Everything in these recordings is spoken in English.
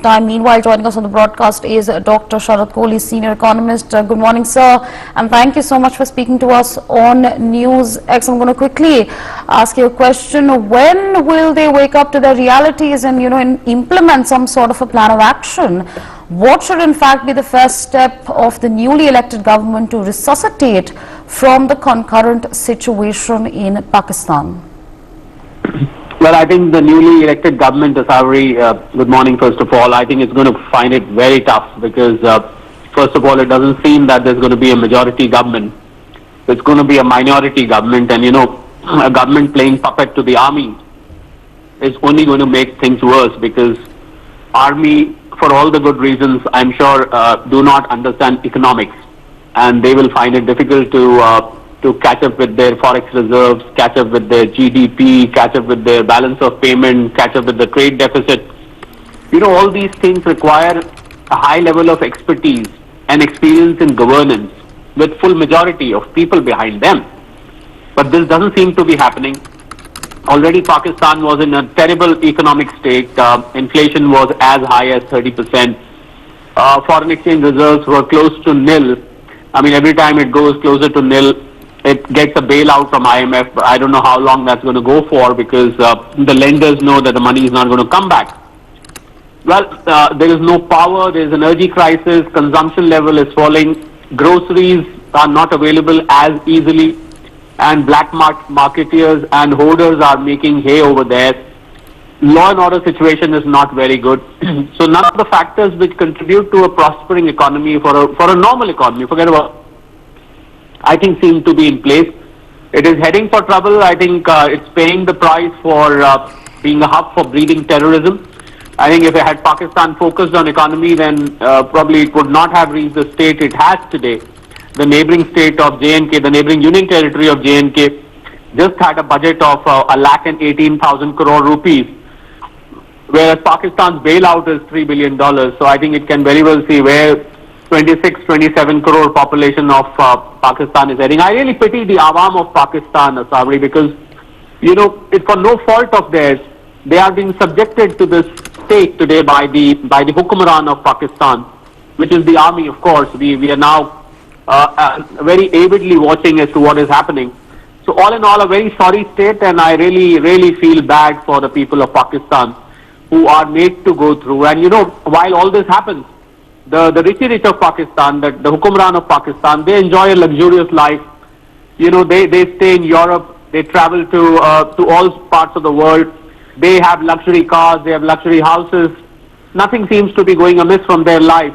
time. Meanwhile, joining us on the broadcast is Dr. Sharat Kohli, senior economist. Good morning, sir, and thank you so much for speaking to us on News X. I'm going to quickly ask you a question. When will they wake up to their realities and, implement some sort of a plan of action? What should in fact be the first step of the newly elected government to resuscitate from the concurrent situation in Pakistan? Well, I think the newly elected government, Asawari, good morning first of all, I think it's going to find it very tough because first of all, it doesn't seem that there's going to be a majority government. It's going to be a minority government, and a government playing puppet to the army is only going to make things worse because army, for all the good reasons, I'm sure, do not understand economics, and they will find it difficult to catch up with their forex reserves, catch up with their GDP, catch up with their balance of payment, catch up with the trade deficit. All these things require a high level of expertise and experience in governance with full majority of people behind them. But this doesn't seem to be happening. Already Pakistan was in a terrible economic state. Inflation was as high as 30%. Foreign exchange reserves were close to nil. I mean, every time it goes closer to nil, it gets a bailout from IMF, but I don't know how long that's going to go for because the lenders know that the money is not going to come back. Well, there is no power, there is an energy crisis, consumption level is falling, groceries are not available as easily, and black marketeers and hoarders are making hay over there. Law and order situation is not very good. So none of the factors which contribute to a prospering economy, for a normal economy, forget about, I think seem to be in place. It is heading for trouble. I think it's paying the price for being a hub for breeding terrorism. I think if it had Pakistan focused on economy, then probably it would not have reached the state it has today. The neighboring state of J&K, the neighboring union territory of J&K, just had a budget of 1,18,000 crore rupees, whereas Pakistan's bailout is $3 billion. So I think it can very well see where 27 crore population of Pakistan is heading. I really pity the Awam of Pakistan, Asawari, because, it's for no fault of theirs. They are being subjected to this state today by the Hukmran of Pakistan, which is the army, of course. We are now very avidly watching as to what is happening. So all in all, a very sorry state, and I really feel bad for the people of Pakistan who are made to go through. And while all this happens, the rich of Pakistan, the Hukmran of Pakistan, they enjoy a luxurious life. They stay in Europe, they travel to all parts of the world. They have luxury cars, they have luxury houses. Nothing seems to be going amiss from their life,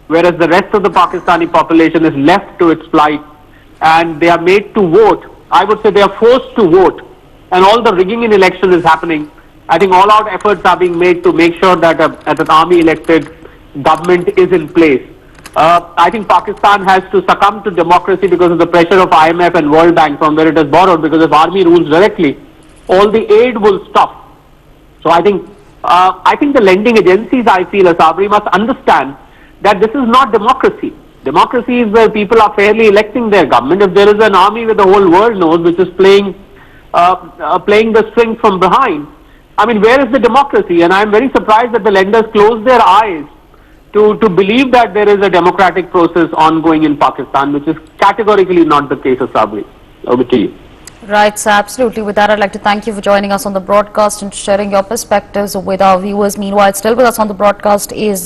whereas the rest of the Pakistani population is left to its plight, and they are made to vote. I would say they are forced to vote, and all the rigging in election is happening. I think all-out efforts are being made to make sure that an army-elected government is in place. I think Pakistan has to succumb to democracy because of the pressure of IMF and World Bank from where it has borrowed, because if army rules directly, all the aid will stop. So I think the lending agencies, I feel, Asawari, must understand that this is not democracy. Democracy is where people are fairly electing their government. If there is an army where the whole world knows, which is playing the strings from behind, I mean, where is the democracy? And I am very surprised that the lenders close their eyes to believe that there is a democratic process ongoing in Pakistan, which is categorically not the case, Asawari. Over to you. Right, so absolutely. With that, I'd like to thank you for joining us on the broadcast and sharing your perspectives with our viewers. Meanwhile, still with us on the broadcast is